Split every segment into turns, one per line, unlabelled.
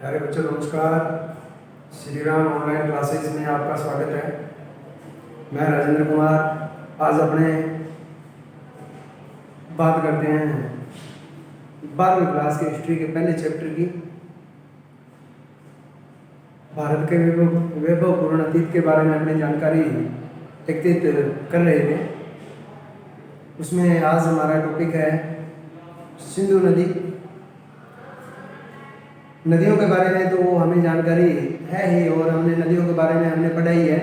प्यारे बच्चों नमस्कार। श्री राम ऑनलाइन क्लासेस में आपका स्वागत है। मैं राजेंद्र कुमार। आज अपने बात करते हैं 12वीं क्लास के हिस्ट्री के पहले चैप्टर की। भारत के वैभवपूर्ण अतीत के बारे में अपनी जानकारी एकत्रित कर रहे थे। उसमें आज हमारा टॉपिक है सिंधु नदी। नदियों के बारे में तो हमें जानकारी है ही, और हमने नदियों के बारे में हमने पढ़ा ही है।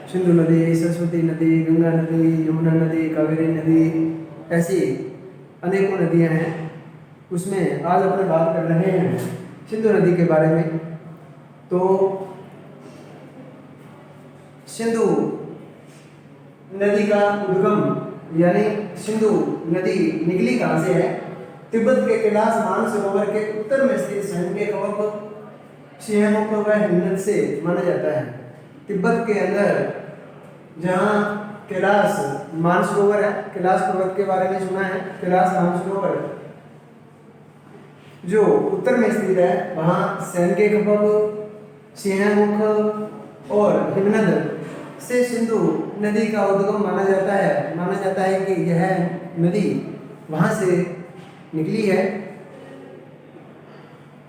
सिंधु नदी, सरस्वती नदी, गंगा नदी, यमुना नदी, कावेरी नदी, ऐसी अनेकों नदियां हैं। उसमें आज अपने बात कर रहे हैं सिंधु नदी के बारे में। तो सिंधु नदी का उद्गम यानी सिंधु नदी निकली कहाँ से है? तिब्बत के कैलाश मानसरोवर के उत्तर में स्थित संगे कवक सिंहमुख व हिमनद से माना जाता है। तिब्बत के अंदर जहाँ कैलाश मानसरोवर है, कैलाश पर्वत के बारे में सुना है, कैलाश मानसरोवर जो उत्तर में स्थित है, वहाँ संगे कवक सिंहमुख और हिमनद से सिंधु नदी का उद्गम माना जाता है। माना जाता है कि यह नदी वहाँ से निकली है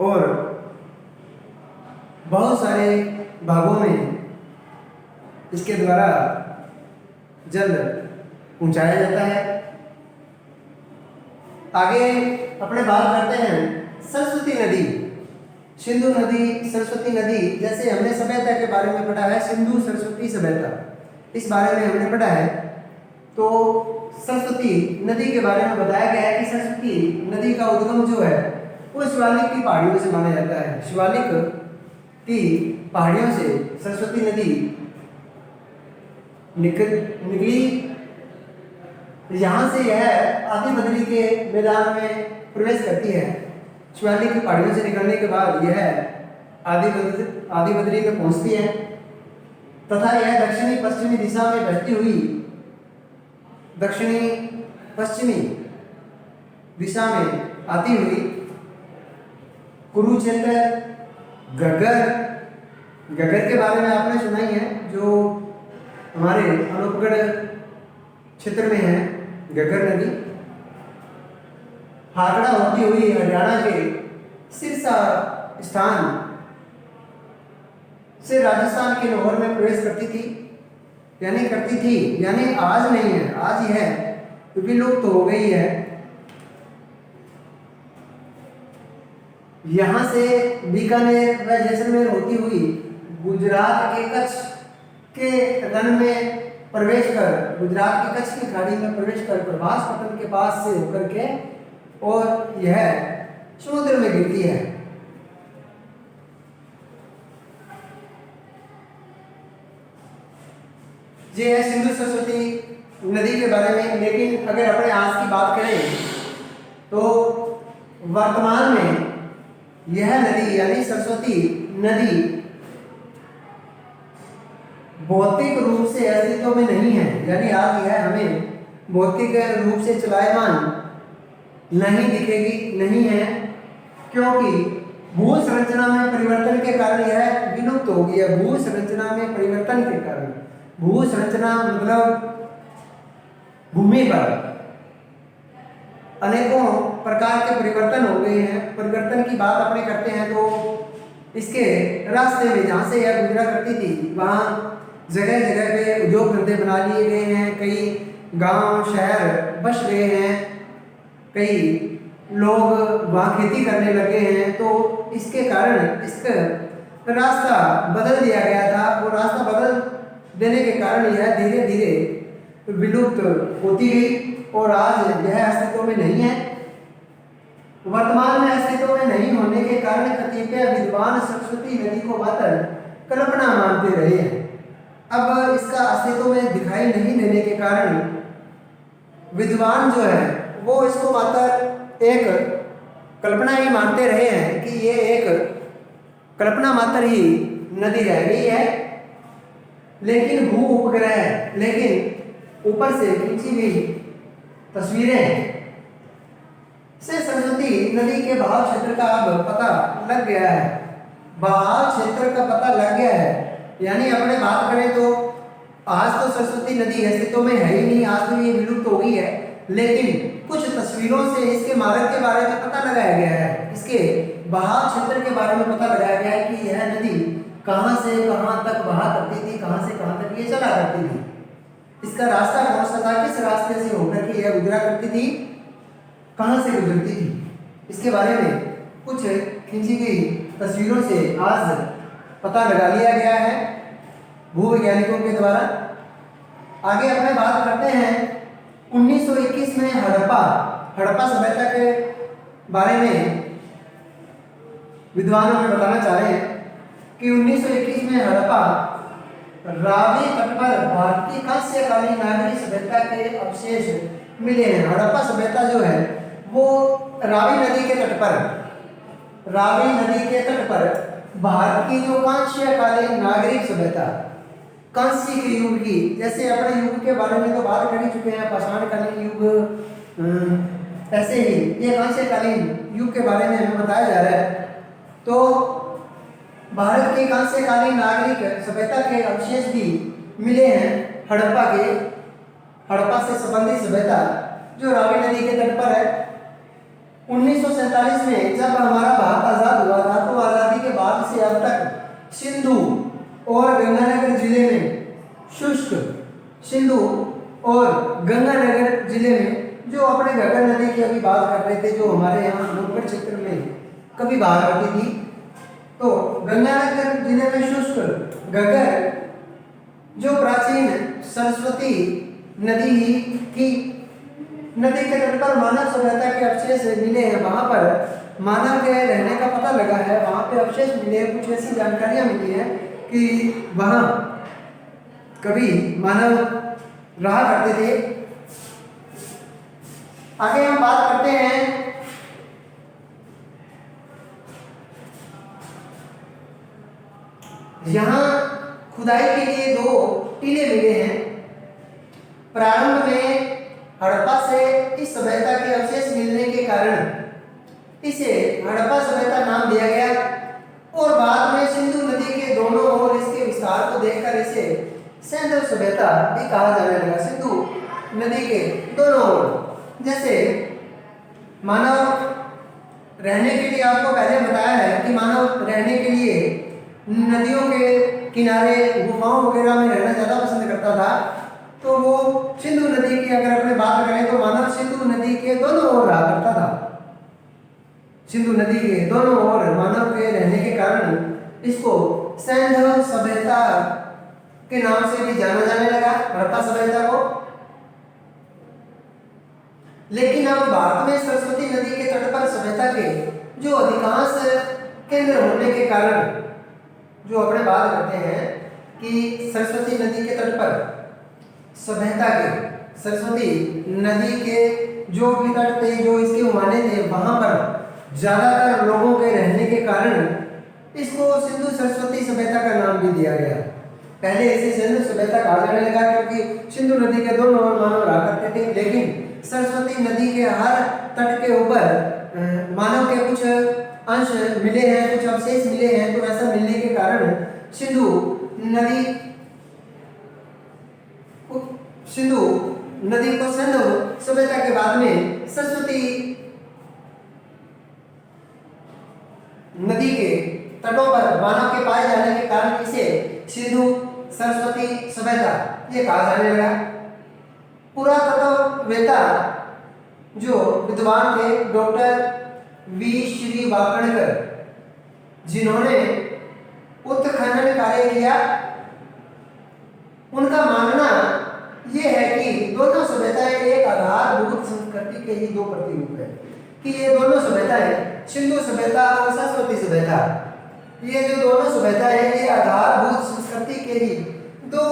और बहुत सारे भागों में इसके द्वारा जल पहुंचाया जाता है। आगे अपने बात करते हैं सरस्वती नदी। सिंधु नदी, सरस्वती नदी, जैसे हमने सभ्यता के बारे में पढ़ा है, सिंधु सरस्वती सभ्यता, इस बारे में हमने पढ़ा है। तो सरस्वती नदी के बारे में बताया गया है कि सरस्वती नदी का उद्गम जो है वो शिवालिक की पहाड़ियों से माना जाता है। शिवालिक की पहाड़ियों से सरस्वती नदी निकली। यहाँ से यह आदि बद्री के मैदान में प्रवेश करती है। शिवालिक की पहाड़ियों से निकलने के बाद यह आदि बद्री में पहुंचती है तथा यह दक्षिणी पश्चिमी दिशा में बहती हुई दक्षिणी पश्चिमी दिशा में आती हुई कुरुक्षेत्र, घग्गर के बारे में आपने सुना ही है, जो हमारे अनूपगढ़ क्षेत्र में है घग्गर नदी। हाकड़ा होती हुई हरियाणा के सिरसा स्थान से राजस्थान के लाहौर में प्रवेश करती थी, यानी आज नहीं है, आज यह विलुप्त हो गई है। यहाँ से बीकानेर व जैसलमेर होती हुई गुजरात के कच्छ के रण में प्रवेश कर, गुजरात के कच्छ की खाड़ी में प्रवेश कर प्रभास पटन के पास से होकर के और यह समुद्र में गिरती है। ये है सिंधु सरस्वती नदी के बारे में। लेकिन अगर अपने आज की बात करें तो वर्तमान में यह नदी यानी सरस्वती नदी भौतिक रूप से अस्तित्व में नहीं है, यानी आज यह हमें भौतिक रूप से चलायमान नहीं दिखेगी, नहीं है, क्योंकि भू संरचना में परिवर्तन के कारण यह विलुप्त हो गई है। भू संरचना में परिवर्तन के कारण, भू संरचना मतलब भूमि पर अनेकों प्रकार के परिवर्तन हो गए हैं। परिवर्तन की बात अपने करते हैं तो इसके रास्ते में जहाँ से यह गुजरा करती थी वहाँ जगह जगह पे उद्योग धंधे बना लिए गए हैं, कई गांव शहर बस गए हैं, कई लोग वहाँ खेती करने लगे हैं। तो इसके कारण इसका रास्ता बदल दिया गया था। वो रास्ता बदल देने के कारण यह धीरे धीरे विलुप्त होती गई और आज यह अस्तित्व में नहीं है। वर्तमान में अस्तित्व में नहीं होने के कारण कतिपय विद्वान सरस्वती नदी को मात्र कल्पना मानते रहे हैं। अब इसका अस्तित्व में दिखाई नहीं देने के कारण विद्वान जो है वो इसको मात्र एक कल्पना ही मानते रहे हैं कि ये एक कल्पना मात्र ही नदी रह गई है। लेकिन भू उपग्रह, लेकिन ऊपर से खींची गई तस्वीरें से सरस्वती नदी के बहाव क्षेत्र का अब पता लग गया है। बहाव क्षेत्र का पता लग गया है, यानी अपने बात करें तो आज तो सरस्वती नदी अस्तित्व में है ही नहीं, आज तो ये विलुप्त हो गई है, लेकिन कुछ तस्वीरों से इसके मार्ग के बारे में पता लगाया गया है, इसके बहाव क्षेत्र के बारे में पता लगाया गया है कि यह नदी कहां से कहां तक बहा करती थी, कहां से कहां तक ये चला करती थी, इसका रास्ता कौन सा था, किस रास्ते से होकर के यह गुजरा करती थी, कहां से गुजरती थी, इसके बारे में कुछ खींची गई तस्वीरों से आज पता लगा लिया गया है भूवैज्ञानिकों के द्वारा। आगे अपने बात करते हैं 1921 में हड़प्पा सभ्यता के बारे में विद्वानों में बताना चाह रहे हैं कि 1921 में हड़प्पा रावी तट पर भारतीय कांस्यकालीन नागरिक सभ्यता के अवशेष मिले हैं। हड़प्पा सभ्यता जो है वो रावी नदी के तट पर भारत की जो कांस्यकालीन नागरिक सभ्यता, कांस्य के युग की, जैसे अपने युग के बारे में तो बात कर ही चुके हैं, पाषाणकालीन युग, ऐसे ही ये कांस्यकालीन युग के बारे में हमें बताया जा रहा है। तो भारत के कांस्यकालीन नागरिक सभ्यता के अवशेष भी मिले हैं हड़प्पा से संबंधित सभ्यता जो रावी नदी के तट पर है। 1947 में जब हमारा भारत आजाद हुआ था तो आजादी के बाद से अब तक सिंधु और गंगानगर जिले में जो अपने घग्गर नदी की अभी बात कर रहे थे, जो हमारे यहाँ नौगढ़ क्षेत्र में कभी बहा करती थी, तो गंगानगर जिले में शुष्क घग्गर जो प्राचीन सरस्वती नदी थी, नदी के तट पर मानव सभ्यता के अवशेष मिले हैं, वहां पर मानव के रहने का पता लगा है, वहां पे अवशेष मिले हैं, कुछ ऐसी जानकारियां मिली हैं कि वहां कभी मानव रहा करते थे। आगे हम बात करते हैं यहां खुदाई के लिए 2 टीले मिले हैं। प्रारंभ में हड़प्पा से इस सभ्यता के अवशेष मिलने के कारण इसे हड़प्पा सभ्यता नाम दिया गया और बाद में सिंधु नदी के दोनों ओर इसके विस्तार को देखकर इसे सैंधव सभ्यता भी कहा जाने लगा। सिंधु नदी के दोनों ओर, जैसे मानव रहने के लिए, आपको पहले बताया है कि मानव रहने के लिए नदियों के किनारे गुफाओं वगैरह में रहना ज़्यादा पसंद करता था, तो वो सिंधु नदी की अगर अपने बात करें तो मानव सिंधु नदी के दोनों ओर रहा करता था। सिंधु नदी के दोनों ओर मानव के रहने के कारण इसको सैंधव सभ्यता के नाम से भी जाना जाने लगा, हड़प्पा सभ्यता को। लेकिन अब भारत में सरस्वती नदी के तट पर सभ्यता के जो अधिकांश केंद्र होने के कारण, जो अपने बात करते हैं कि सरस्वती नदी के तट पर सभ्यता के, सरस्वती नदी के जो भी तट थे, जो इसके उमाने थे, वहां पर ज्यादातर लोगों के रहने के कारण इसको सिंधु सरस्वती सभ्यता का नाम भी दिया गया। पहले इसे सिंधु सभ्यता कहा जाने लगा क्योंकि सिंधु नदी के दोनों ओर मानव रहा करते थे, लेकिन सरस्वती नदी के हर तट के ऊपर मानव के कुछ अंश मिले हैं, कुछ अवशेष मिले हैं, तो ऐसा मिलने के कारण सिंधु नदी को सिंधु सभ्यता के बाद में सरस्वती नदी के तटों पर मानव के पाए जाने के कारण इसे सिंधु सरस्वती सभ्यता ये कहा जाने लगा। पुरातत्ववेत्ता जो विद्वान थे डॉक्टर वी श्री वाकणकर, जिन्होंने उत्खनन कार्य किया, उनका मानना यह है कि दोनों सभ्यताएं एक आधारभूत संस्कृति के ही 2 प्रतिरूप है, कि ये दोनों सभ्यताएं सिंधु सभ्यता और सरस्वती सभ्यता, ये जो दोनों सभ्यता है ये आधारभूत संस्कृति के ही 2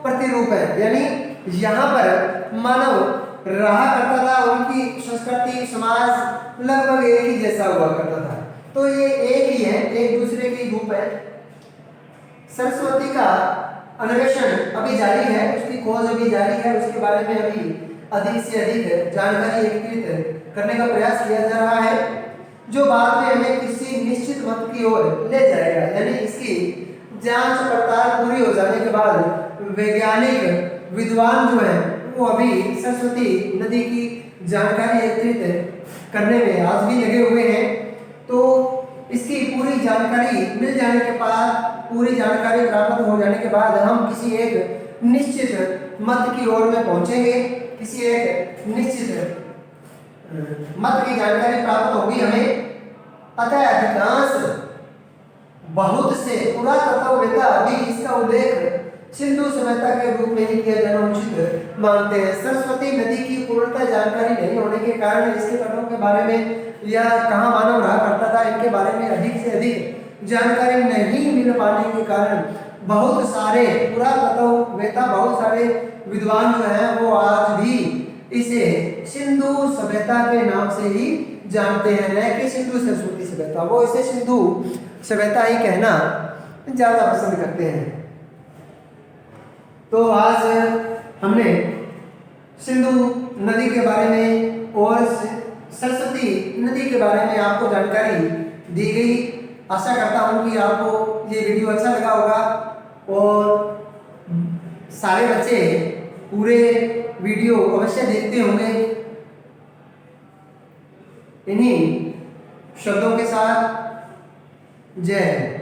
प्रतिरूप है। यानी यहाँ पर मानव रहा करता था, उनकी संस्कृति समाज लगभग एक ही जैसा हुआ करता था, तो ये एक ही है, एक दूसरे के रूप है। सरस्वती का अन्वेषण अभी जारी है, उसकी खोज अभी जारी है, उसके बारे में अभी अधिक से अधिक जानकारी एकत्रित करने का प्रयास किया जा रहा है, जो बाद में हमें किसी निश्चित मत की ओर ले जाएगा। यानी इसकी जांच पड़ताल पूरी हो जाने के बाद वैज्ञानिक विद्वान जो है वो अभी सरस्वती नदी की जानकारी एकत्रित करने में आज भी लगे हुए हैं। तो इसकी पूरी जानकारी मिल जाने के बाद, पूरी जानकारी प्राप्त हो जाने के बाद हम किसी एक निश्चित मत की ओर में पहुंचेंगे। किसी एक निश्चित मत की जानकारी प्राप्त होगी हमें। अतः अधिकांश बहुत से पुरातत्ववेत्ता अभी इसका उल्लेख सिंधु सभ्यता के रूप में ही किया जाना उचित मानते हैं। सरस्वती नदी की पूर्णतः जानकारी नहीं होने के कारण इसके तटों के बारे में या कहाँ मानव रहा करता था इनके बारे में अधिक से अधिक जानकारी नहीं मिल पाने के कारण बहुत सारे पुरातत्ववेत्ता, बहुत सारे विद्वान जो हैं वो आज भी इसे सिंधु सभ्यता के नाम से ही जानते हैं, न कि सिंधु सरस्वती सभ्यता। वो इसे सिंधु सभ्यता ही कहना ज़्यादा पसंद करते हैं। तो आज हमने सिंधु नदी के बारे में और सरस्वती नदी के बारे में आपको जानकारी दी गई। आशा करता हूँ कि आपको ये वीडियो अच्छा लगा होगा और सारे बच्चे पूरे वीडियो अवश्य देखते होंगे। इन्हीं शब्दों के साथ जय हिंद।